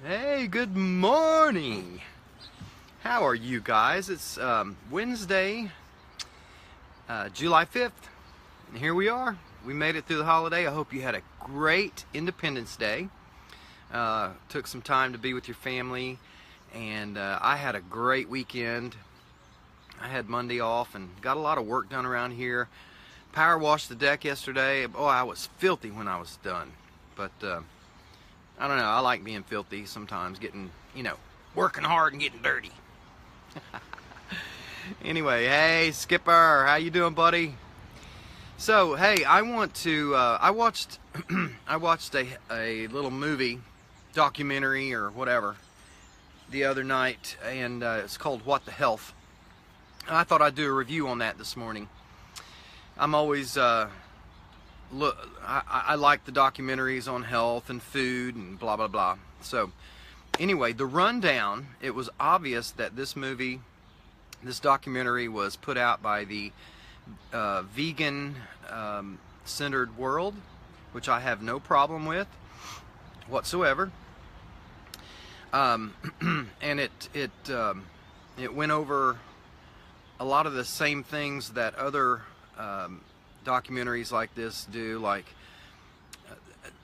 Hey, good morning. How are you guys? It's Wednesday, July 5th, and here we are. We made it through the holiday. I hope you had a great Independence Day. Took some time to be with your family, and I had a great weekend. I had Monday off and got a lot of work done around here. Power washed the deck yesterday. Oh, I was filthy when I was done, but I don't know, I like being filthy sometimes, working hard and getting dirty. Anyway, hey Skipper, how you doing, buddy? So, hey, I watched I watched a little movie, documentary or whatever, the other night, and it's called What the Health. And I thought I'd do a review on that this morning. I'm always I like the documentaries on health and food and blah blah blah. So anyway, the rundown, it was obvious that this documentary was put out by the vegan centered world, which I have no problem with whatsoever. And it went over a lot of the same things that other documentaries like this do. Like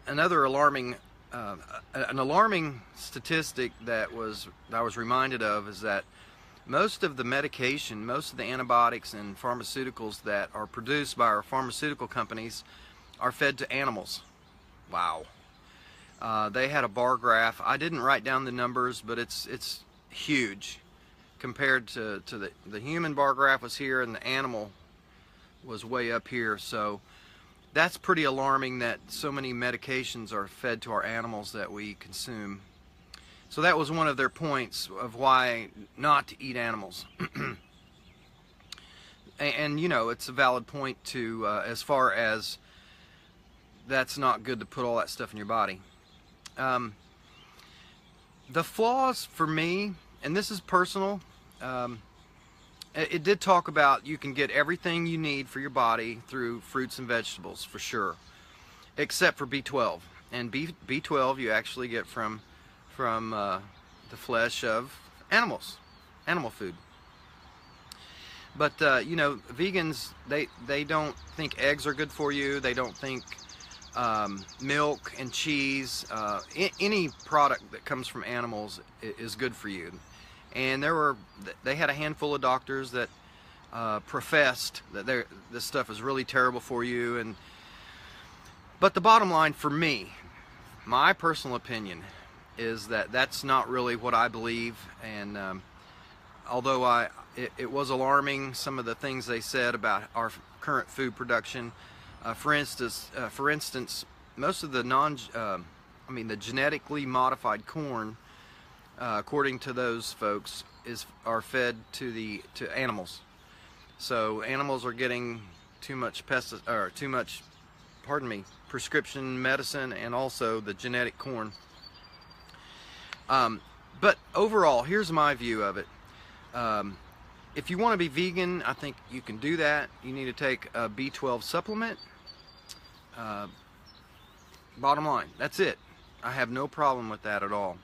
another alarming an alarming statistic that I was reminded of is that most of the medication, most of the antibiotics and pharmaceuticals that are produced by our pharmaceutical companies are fed to animals. Wow. They had a bar graph. I didn't write down the numbers, but it's huge compared to the human bar graph was here and the animal was way up here. So that's pretty alarming that so many medications are fed to our animals that we consume. So that was one of their points of why not to eat animals. And it's a valid point to as far as that's not good to put all that stuff in your body. The flaws for me, and this is personal, it did talk about you can get everything you need for your body through fruits and vegetables, for sure, except for B12. And B12 you actually get from the flesh of animals, animal food. But vegans, they don't think eggs are good for you. They don't think milk and cheese, any product that comes from animals is good for you. And they had a handful of doctors that professed that this stuff is really terrible for you. But the bottom line for me, my personal opinion, is that that's not really what I believe. And although it was alarming, some of the things they said about our current food production. For instance, most of the genetically modified corn, according to those folks, are fed to animals. So animals are getting too much prescription medicine, and also the genetic corn. But overall, here's my view of it. If you want to be vegan, I think you can do that. You need to take a B12 supplement. Bottom line, that's it. I have no problem with that at all.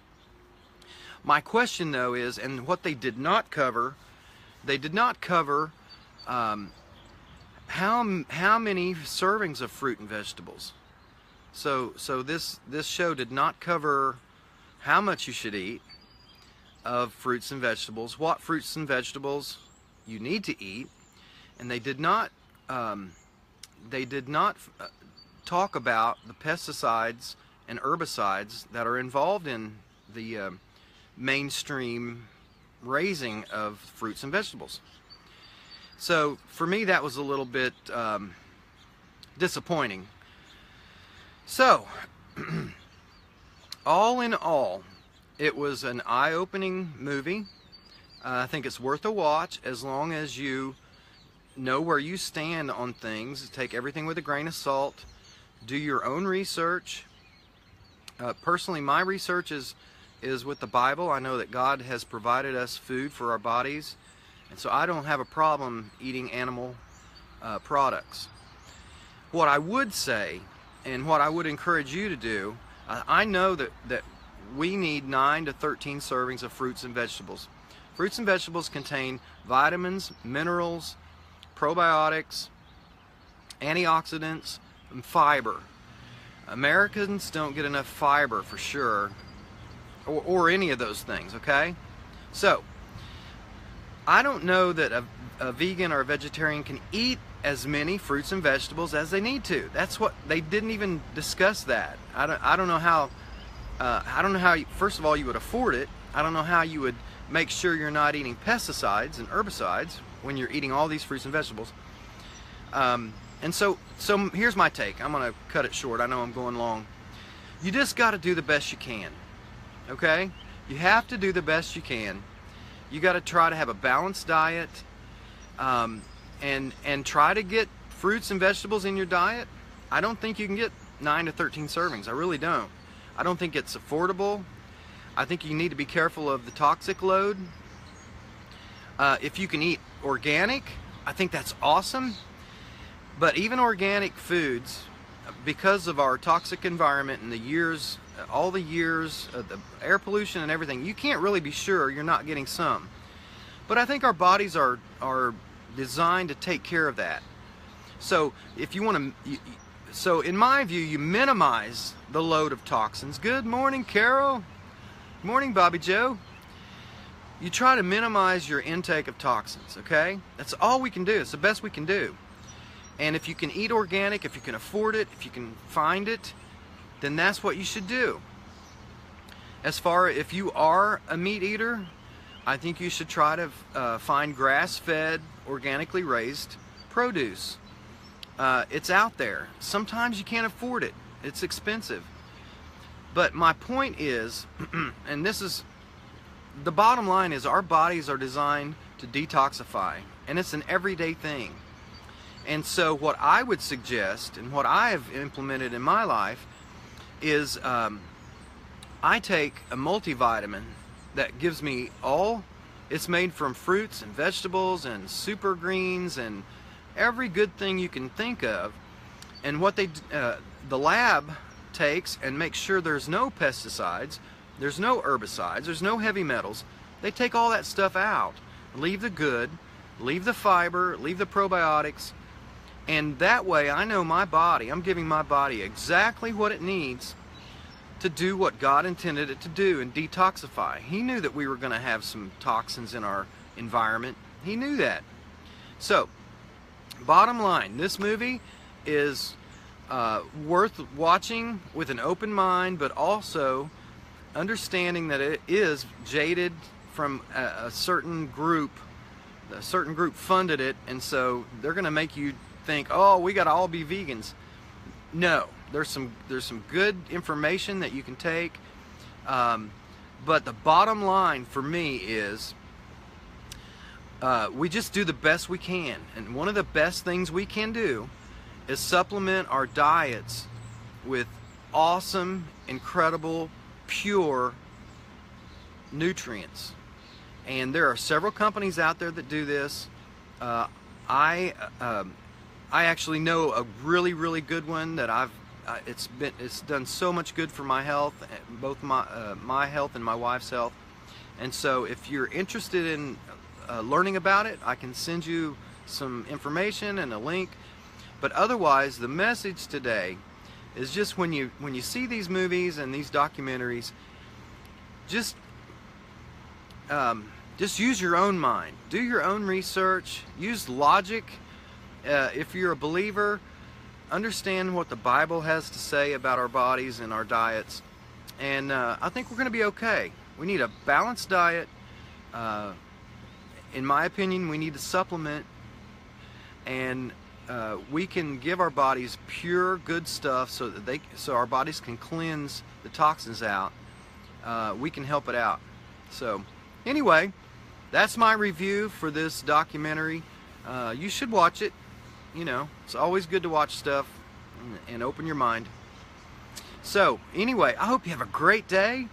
My question, though, is, and what they did not cover how many servings of fruit and vegetables. So this show did not cover how much you should eat of fruits and vegetables, what fruits and vegetables you need to eat, and they did not talk about the pesticides and herbicides that are involved in the mainstream raising of fruits and vegetables. So for me, that was a little bit disappointing. So all in all, it was an eye-opening movie. I think it's worth a watch as long as you know where you stand on things. Take everything with a grain of salt. Do your own research. Personally, my research is with the Bible. I know that God has provided us food for our bodies, and so I don't have a problem eating animal products. What I would say, and what I would encourage you to do, I know that we need 9 to 13 servings of fruits and vegetables. Fruits and vegetables contain vitamins, minerals, probiotics, antioxidants, and fiber. Americans don't get enough fiber for sure, or any of those things, okay? So, I don't know that a vegan or a vegetarian can eat as many fruits and vegetables as they need to. That's what they didn't even discuss that. I don't know how. I don't know how. First of all, you would afford it. I don't know how you would make sure you're not eating pesticides and herbicides when you're eating all these fruits and vegetables. And so here's my take. I'm gonna cut it short. I know I'm going long. You just got to do the best you can. Okay? You have to do the best you can. You got to try to have a balanced diet, and try to get fruits and vegetables in your diet. I don't think you can get 9 to 13 servings. I really don't. I don't think it's affordable. I think you need to be careful of the toxic load. If you can eat organic, I think that's awesome. But even organic foods, because of our toxic environment and the years, all the years of the air pollution and everything, you can't really be sure you're not getting some. But I think our bodies are designed to take care of that. So if you want to, so in my view, you minimize the load of toxins. Good morning, Carol. Good morning, Bobby Joe. You try to minimize your intake of toxins, okay? That's all we can do. It's the best we can do. And if you can eat organic, if you can afford it, if you can find it, then that's what you should do. As far as if you are a meat eater, I think you should try to find grass-fed, organically raised produce. It's out there. Sometimes you can't afford it. It's expensive. But my point is, and this is, the bottom line is our bodies are designed to detoxify, and it's an everyday thing. And so what I would suggest, and what I have implemented in my life, is I take a multivitamin that gives me it's made from fruits and vegetables and super greens and every good thing you can think of. And what the lab takes and makes sure there's no pesticides, there's no herbicides, there's no heavy metals. They take all that stuff out, leave the good, leave the fiber, leave the probiotics. And that way I know my body, I'm giving my body exactly what it needs to do what God intended it to do and detoxify. He knew that we were going to have some toxins in our environment. He knew that. So, bottom line, this movie is worth watching with an open mind, but also understanding that it is jaded from a certain group. A certain group funded it, and so they're going to make you think, oh, we got to all be vegans. No, there's some good information that you can take, but the bottom line for me is we just do the best we can. And one of the best things we can do is supplement our diets with awesome, incredible, pure nutrients. And there are several companies out there that do this. I actually know a really, really good one that it's done so much good for my health, both my health and my wife's health. And so if you're interested in learning about it, I can send you some information and a link. But otherwise, the message today is just when you see these movies and these documentaries, just use your own mind, do your own research, use logic. If you're a believer, understand what the Bible has to say about our bodies and our diets, and I think we're going to be okay. We need a balanced diet. In my opinion, we need to supplement, and we can give our bodies pure, good stuff so our bodies can cleanse the toxins out. We can help it out. So, anyway, that's my review for this documentary. You should watch it. You know, it's always good to watch stuff and open your mind. So, anyway, I hope you have a great day.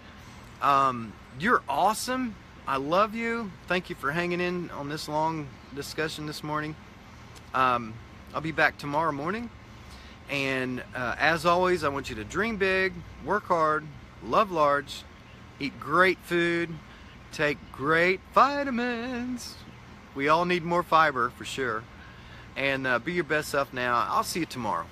You're awesome. I love you. Thank you for hanging in on this long discussion this morning. I'll be back tomorrow morning. And as always, I want you to dream big, work hard, love large, Eat great food. Take great vitamins. We all need more fiber for sure. And be your best self now. I'll see you tomorrow.